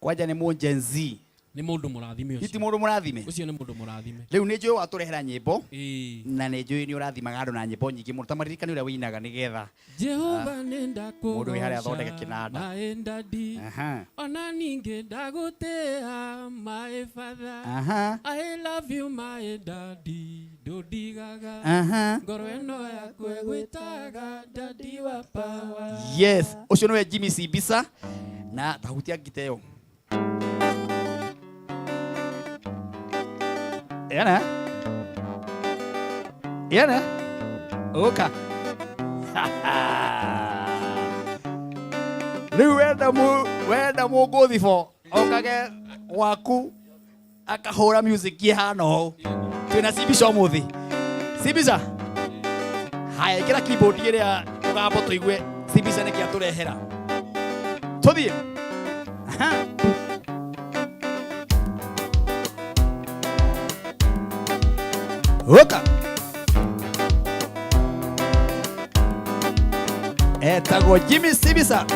kwanja nĩ mũ Gen Z. Nĩ mũndũ mũrathime ũcio. Ti mũndũ mũrathime. Ũcio nĩ mũndũ mũrathime. Rĩu nĩ njũĩ watũrehera nyĩmbo na nĩ njũĩ nĩ ũrathimaga andũ na nyĩmbo nyingĩ mũno. Tamaririkani ũrĩa wĩinaga nĩgetha Jehova nenda mũndũ wĩ harĩa athondeke kĩnanda. Maendadi ona ningĩ ndagũtĩĩa my father. I love you my daddy ndũndigaga ngoro ĩno yaku ĩgwĩtaga daddy wa power. Yes, ũcio nĩwe Jimmy Cibica na tahutia ngita ĩyo. Yana oka rĩu wenda mũngũthibwo okage gwaku akahũra music ihana ũũ. Twĩna Cibica ũmũthĩ. Cibica haya ĩkĩra keyboard ĩrĩa mũgambo tũigue Cibica nĩkĩ atũrehera. Tũthiĩ. Oka. Etagwo Jimmy Cibica.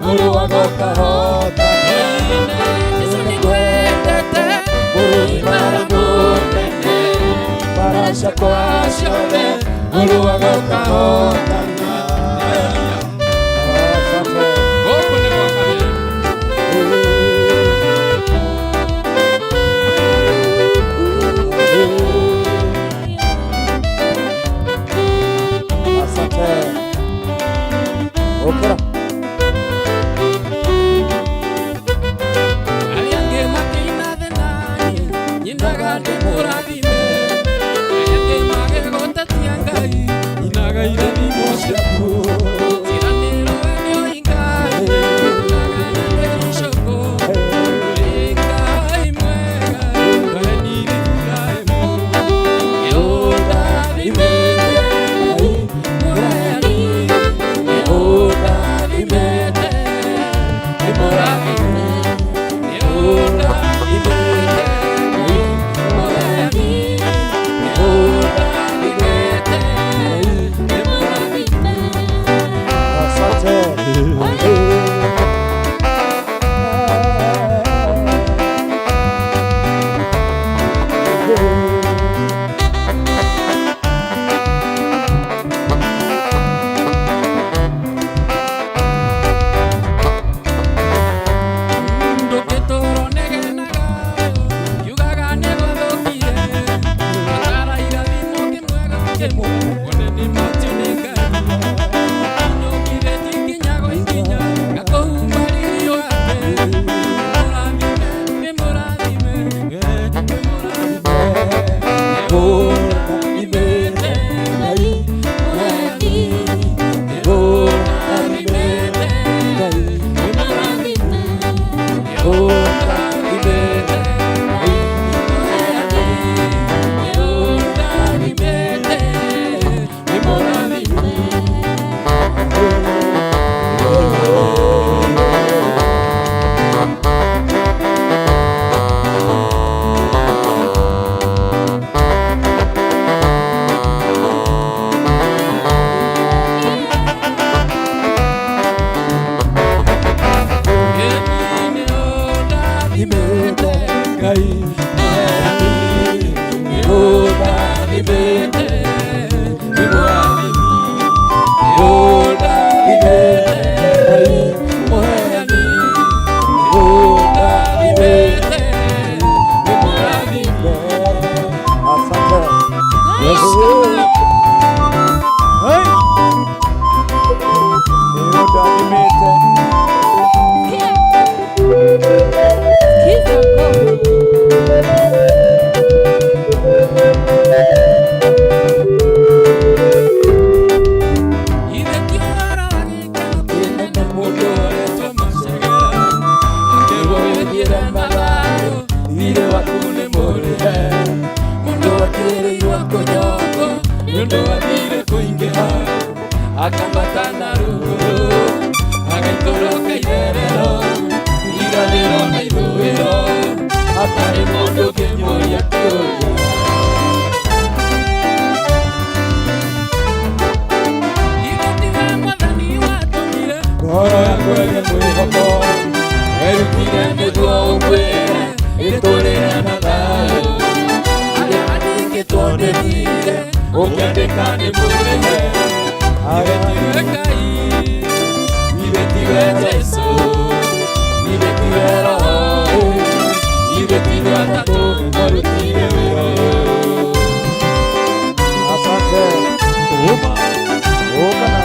Muruago kahotana Jesu nikwendete Muruimara munene Barasha kwa shole Muruago kahotana Asante Okra Aliange makina de nani Ninaga de muradime Aliange mage gota tiangai Ninaga ira di moshaku Tiranero enyo ingai Ninaga de shoko Eka imwega Gani rika emu Yeoda dime Akambatana ruguru Agaitoroka iberero Igalero na iruiro Atari mondo que moria teoria Igatire mwadani watumire Koro ya kwege mwihoko Erutire meduo ukwere Itorera na dayo Ale adike tuonde dire Ukiandekane murehe Nibetiwe kai, nibetiwe Jesu, nibetiwe Roho, nibetiwe Atatu, marutire wero. Asante, Oma, Oma na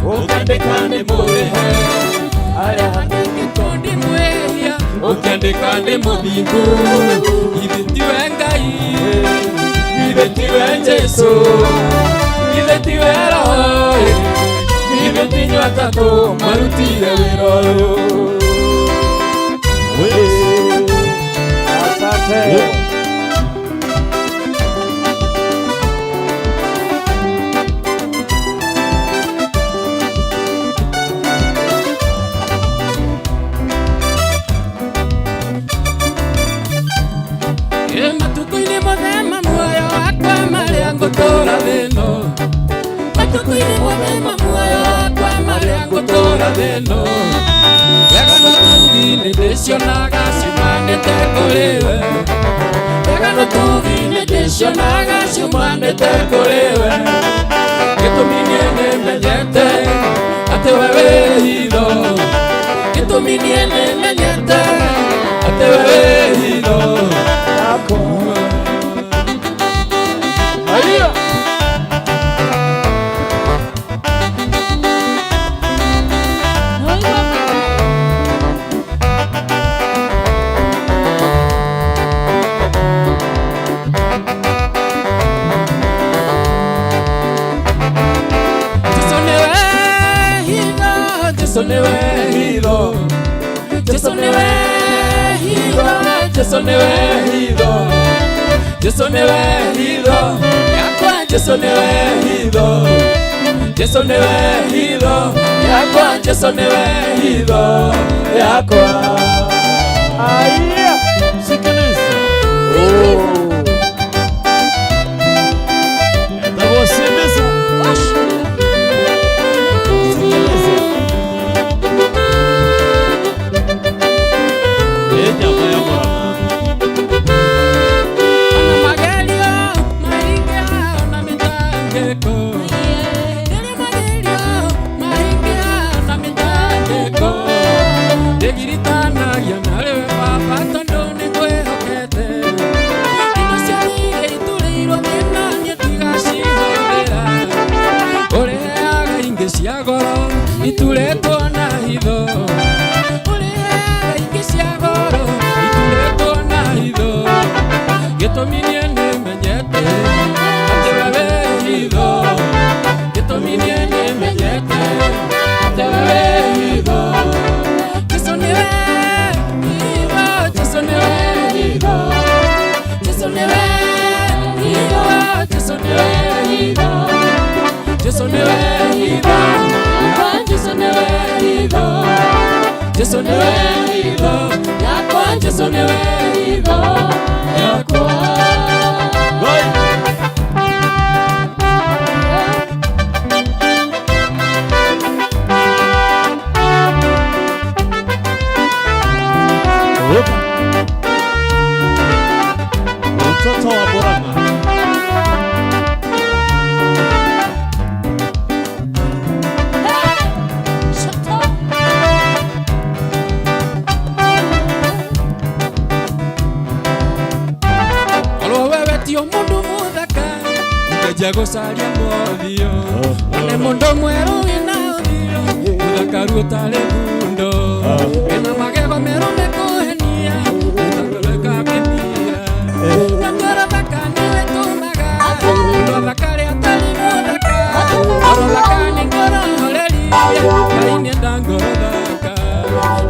Ukandekane murehe Aya handike tondi mweya Ukandekane mubingu Ibetiwe ngai Ibetiwe Jesu Ibetiwe Roho Ibetiwe Atatu marutire wero Asante ngutora thino matuko-inĩ mothe ma muoyo wakwa marĩa ngũtũra thino wega na tugi nĩ ndĩcionaga ciumanĩte kũrĩ we wega na tugi nĩ ndĩcionaga ciumanĩte kũrĩ we gĩtũmi niĩ nĩmenyete atĩ we wĩ hitho gĩtũmi niĩ nĩmenyete atĩ we wĩ hitho yakwa. Hallelujah. Jesu niwe hitho Jesu niwe hitho Jesu niwe hitho Jesu niwe hitho yakwa Jesu niwe hitho Jesu niwe hitho yakwa Jesu niwe hitho yakwa. Aya sikiliza ndagosemeza ituretwo na hitho ũrĩa ingĩ cia goro ituretwo na hitho gĩtũmi niĩ nĩmenyete atĩ we wĩ hitho gĩtũmi niĩ nĩmenyete atĩ we wĩ hitho Jesũ nĩwe hitho Jesũ nĩwe hitho Jesũ nĩwe hitho Jesũ nĩwe hitho Jesũ nĩwe hitho Jesu niwe hitho Jesu niwe hitho yakwa Jesu niwe hitho yakwa. Mtoto wa Borama jagosaria mothio one mundo mweru wina uthio uthakaru utari thundo ena magego meru mekuhenia etakoleka mithia na ngoro thaka niwe tumaga ngoro thaka ria tari muthaka ngoro thaka ni ngoro horeri ngai nienda ngoro thaka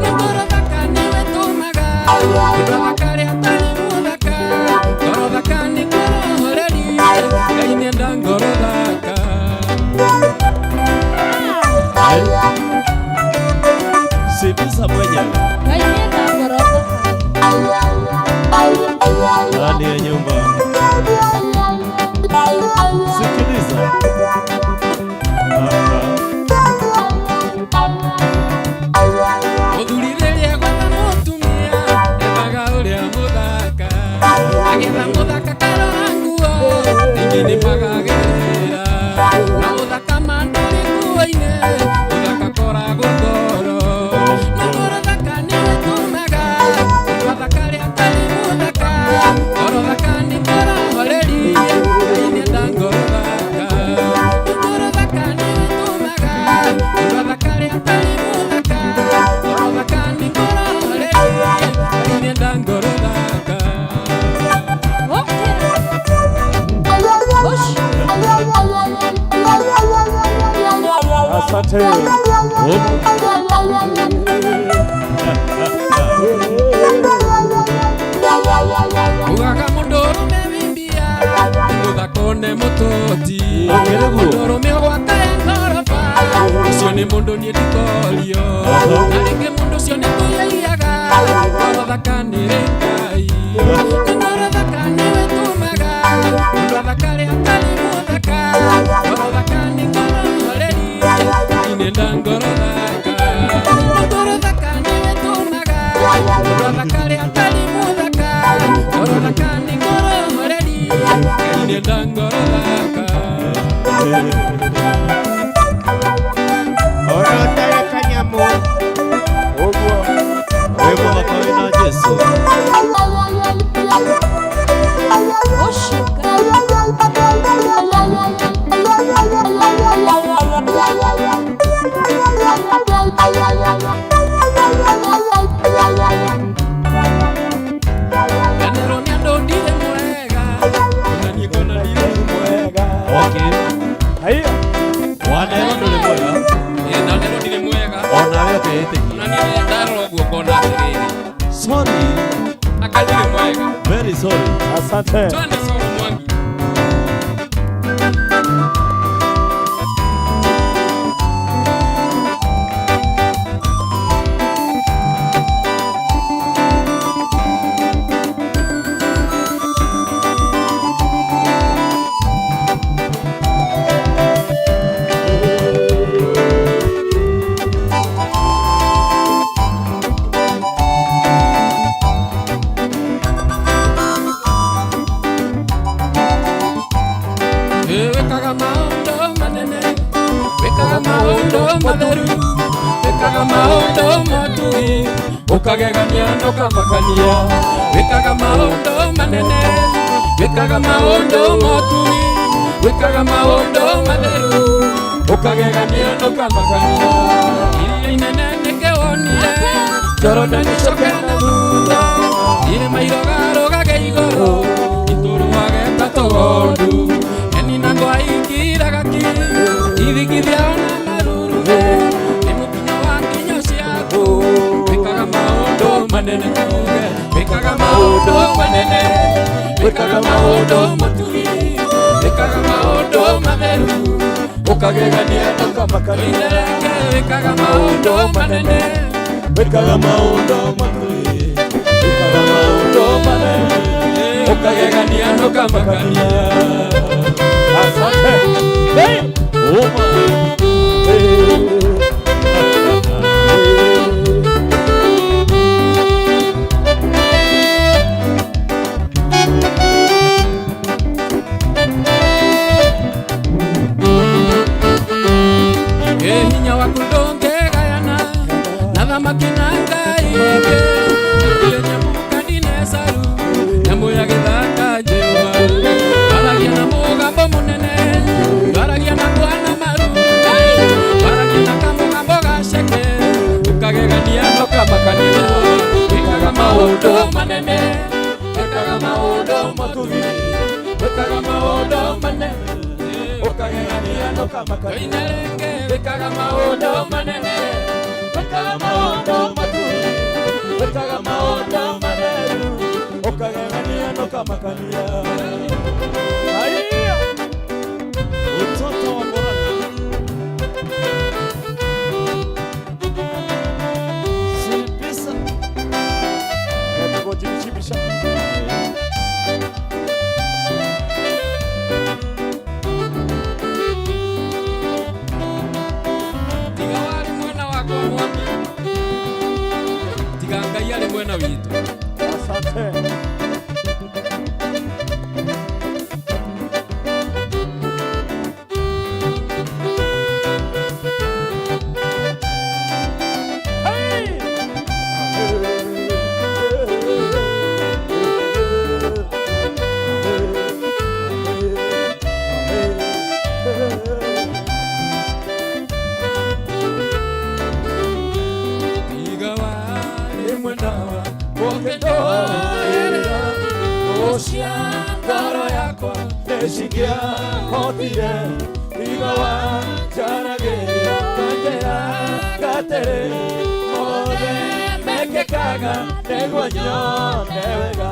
na ngoro thaka niwe tumaga ngoro thaka ria tari muthaka ngoro thaka ni ngoro horeri ngai nienda ngoro thaka. Sibisa mwenyewe ngai nienda ngoro thaka ndani ya nyumba. Sikiliza uthurirerie gwetha mutumia ethaga uria muthaka agetha muthaka karora nguo ingi ni magagerera na muthaka manduri nguo-ini muthaka koragwo ngoro na ngoro thaka niwe tumaga ngoro thaka ria tari muthaka ngoro thaka ni ngoro horeri ngai nienda ngoro thaka ngoro thaka niwe tumaga ngoro thaka ria tari muthaka ngoro thaka ni ngoro horeri ngai nienda ngoro thaka. Asante. Ugaga mundu urume wimbia muthakone mutoti mundu urume gwakare ngoroba ucio ni mundu nie ndikorio na ringi mundu ucio ni kuiyaga ngoro thaka ni ngai ngoro thaka niwe tumaga mundu thaka ria tari muthaka ndangoraka Orotare kanyamu Ogwo Webo wakawe na Jesu Kanero nyando ndire mwega Unanyiko na ndire mwega Okay Haiya Wanero ndire mwega Nanero ndire mwega Onawe okehiteki Unanyiko ndaro guokona atiriri Sorry Akandire mwega Very sorry Asante Twende solo mwangi Wekaga maondo manene Wekaga maondo matheru Wekaga maondo matui Ukagegania nokamakania Wekaga maondo manene Wekaga maondo matui Wekaga maondo matheru Ukagegania nokamakania Iria inene nekewonire Jorona nicoke na thutha Ire mairogaroga geigoro Ituru wageta togondu Nina kwa ikiraga ki Ithigithia ona marurume Ni mukinyo wa kinyo ciaku Wikaga maundu manene tuge Wikaga maundu manene Wikaga maundu maturi Wikaga maundu matheru Ukagegania nokamakania Indereke wikaga maundu manene Wikaga maundu maturi Wikaga maundu manene Ukagegania nokamakania Asante Hey Oma Hinya waku ndũngĩgayana na thamaki na ngai ingĩ Nakire nyamũ kandine saru nyamũ ya gĩthaka njĩwa Waragia na mũgambo mũnene Waragia na kwana maruru Waragia na kamũgambo gaceke Ũkagegania nokamakania Wĩkaga maũndũ manene Wĩkaga maũndũ matugi Wĩkaga maũndũ manene Ukagegania nokamakania Indereke wĩkaga maũndũ manene Wĩkaga maũndũ maturi Wĩkaga maũndũ matheru Ukagegania nokamakania Haiya Utoto wa Borana Sipisa Hebu kujibisha Tiga wari mwena wakwa mwami Tiga Ngai arĩ mwena witũ Asante Tiga wari mwena wakwa ũkĩndoerera Ũcia ngoro yakwa Neshikia hotire Iga wanjaragĩria Kanjĩra gatere Mothe mekĩkaga Nĩguo nyone wega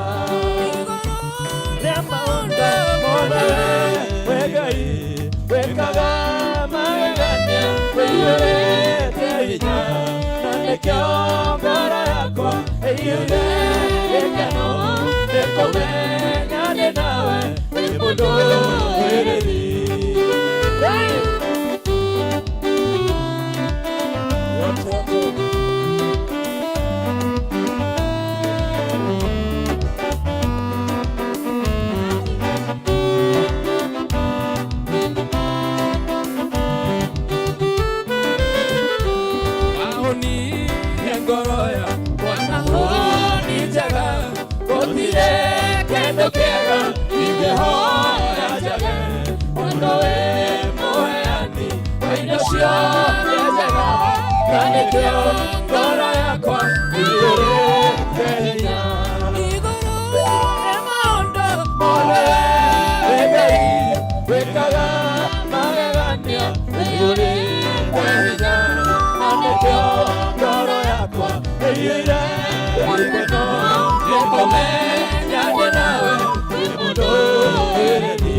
Rĩa maũndũ mothe we Ngai Wĩkaga magegania Wĩiyũrĩte hinya Na nĩkĩo ngoro yakwa ĩiyũre gĩkeno Nĩkũmenya ndĩ nawe wĩ mũndũ mwĩrĩri cio njega na nĩkĩo ngoro yakwa iyũrĩte hinya igũrũ rĩa maũndũ mothe wĩ Ngai wĩkaga magegania iyũrĩte hinya na nĩkĩo ngoro yakwa ĩiyũire gĩkeno nĩkũmenya ndĩ nawe wĩ mũndũ wĩrĩni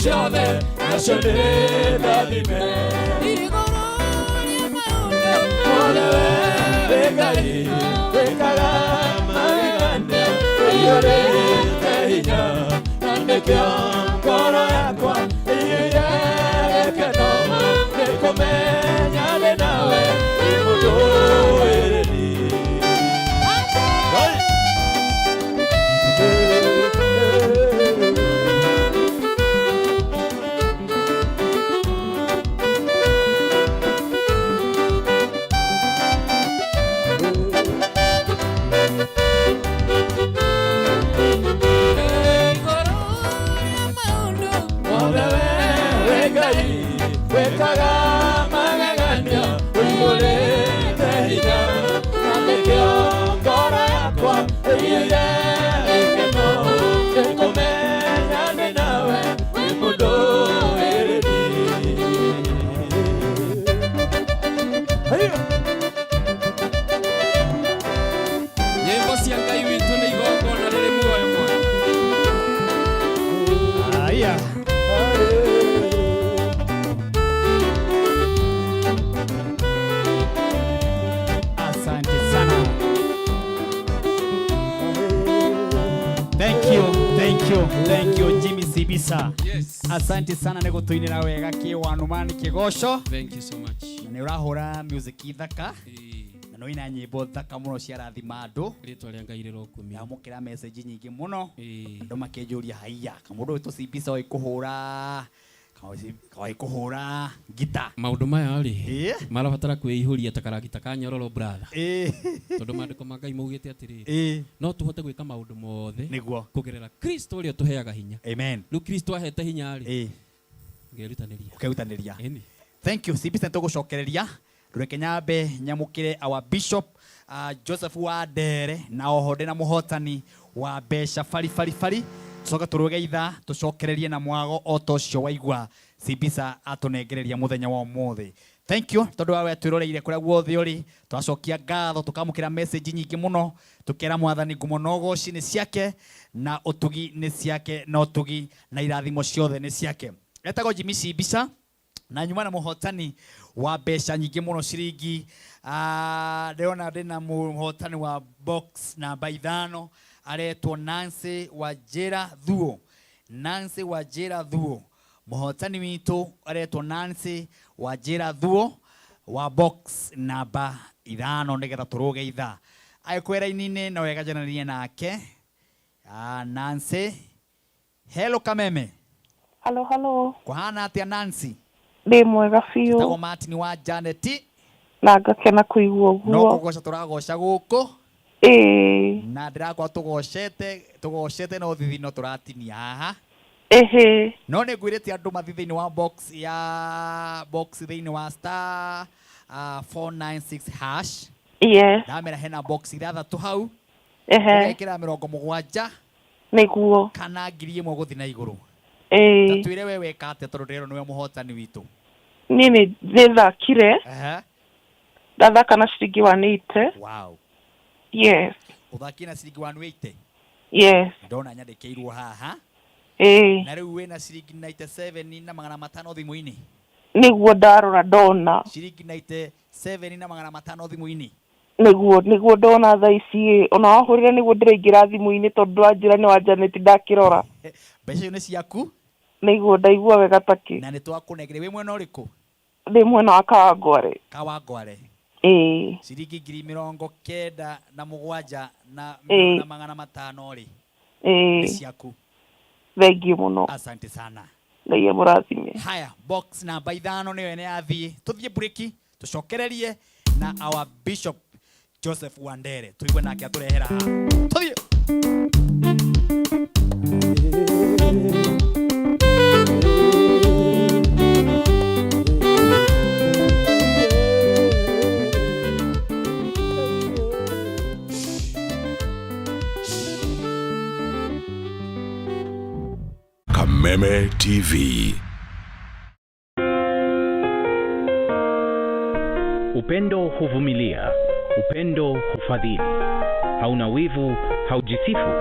ciothe nacio nĩ ndathime igũrũ rĩa maũndũ mothe wĩ Ngai wĩkaga magegania iyũrĩte hinya na nĩkĩo ngoro yakwa ĩiyũire gĩkeno nĩkũmenya ndĩ nawe wĩ mũndũ wĩrĩni wĩkaga magegania ũiyũrĩte hinya na nĩkĩo ngoro yakwa ĩiyũire gĩkeno nĩkũmenya ndĩ nawe wĩ mũndũ wĩrĩni nyĩmbo cia Ngai witũ nĩ igongona rĩrĩ muoyo mwega Aya. Thank you Jimmy Sibisa. Yes. Asante sana nĩ gũtũinĩra wega kĩwanumani kĩgoco. Thank you so much. Na nĩ ũrahũra music thaka. Na no ina nyĩmbo thaka mũno cia rathima andũ. Rĩtwa rĩa Ngai rĩrokumia. Yamũkĩra message nyingĩ mũno. Andũ makĩnjũria haiya kamũndũ wĩtũ Sibisa oĩ kũhũra gita. Maũndũ maya rĩ marabatara kwĩihũria ta karagita ka nyororo brother. Tondũ maandĩko ma Ngai maugĩte atĩrĩrĩ no tũhote gwĩka maũndũ mothe nĩguo kũgerera Kristo ũrĩa ũtũheaga hinya. Amen. Rĩu Kristo ahete hinya rĩ ũkerutanĩria. Thank you Sibisa nĩtũgũcokereria reke nyambe nyamũkĩre our bishop Joseph Wandere na oho ndĩ na mũhotani wa mbeca fari tucoka tũrũgeitha tũcokererie na mwago o ta ũcio waigua Sibisa atũnengereria mũthenya wa ũmũthĩ. Thank you tondũ wawe twĩroreire kũrĩa guothe ũrĩ twacokia ngatho tũkamũkĩra message nyingĩ mũno tũkĩra mwathani ngumo na ũgooci nĩ ciake na ũtugi nĩ ciake na ũtugi na irathimo ciothe nĩ ciake. Etagwo Jimmy Sibisa na nyuma na mũhotani wa mbeca nyingĩ mũno ciringi ndĩrona ndĩna mũhotani wa box namba 5 aretwo Nancy Wajira Thuo. Mũhotani witũ aretwo Nancy Wajira Thuo wa box namba 5 nĩgetha tũrũgeitha aikwera inine na wega janania nake. Nancy, hello kameme. Hello. Kuhana atia Nancy? Ndĩ mwega biũ. Tagwo Martin wa Janet. Na ngakena kũigua ũguo. No kũgoca tũragoca gũkũ. Na ndĩrakwa tũgocete no thithino tũratinia haha. No nĩ ngwĩrĩte andũ mathi thĩinĩ wa box thĩinĩ wa star 496 hash. Yes. Ndamera hena box ithathatũ hau. Ũgekĩra 70 nĩguo kana 1,000 gũthi na igũrũ. Tatwĩre we weka atĩa tondũ ndĩrona nĩwe mũhotani witũ. Niĩ nĩ thakire. Ndathaka na ciringi 180. Wow. Yes. Ũthaki na ciringi 180. Yes. Ndona nyandĩkĩirwo haha. Na rĩu wĩna ciringi 97 na 500 thimũ-inĩ. Nĩguo ndarora ndona. Ciringi 97 na 500 thimũ-inĩ. niguo ndona thaa ici ona wahurire niguo ndiraingira thimu-ini tondu anjira ni wa Janet ndakirora mbeca ni ciaku niguo ndaigua wega taki na ni twakunegere wi mwena uriku ndi mwena wa Kawangware ciringi 97,700 na magana matano ri ni ciaku. Thank you muno, asante sana. Ngai amurathime. Haya, box namba 5 niyo ene athie tuthie breaki tucokererie na our Bishop Joseph Wandere tuigwe nake aturehera tuthie. Kameme TV. Upendo huvumilia, upendo hufadhili, hauna wivu, haujisifu.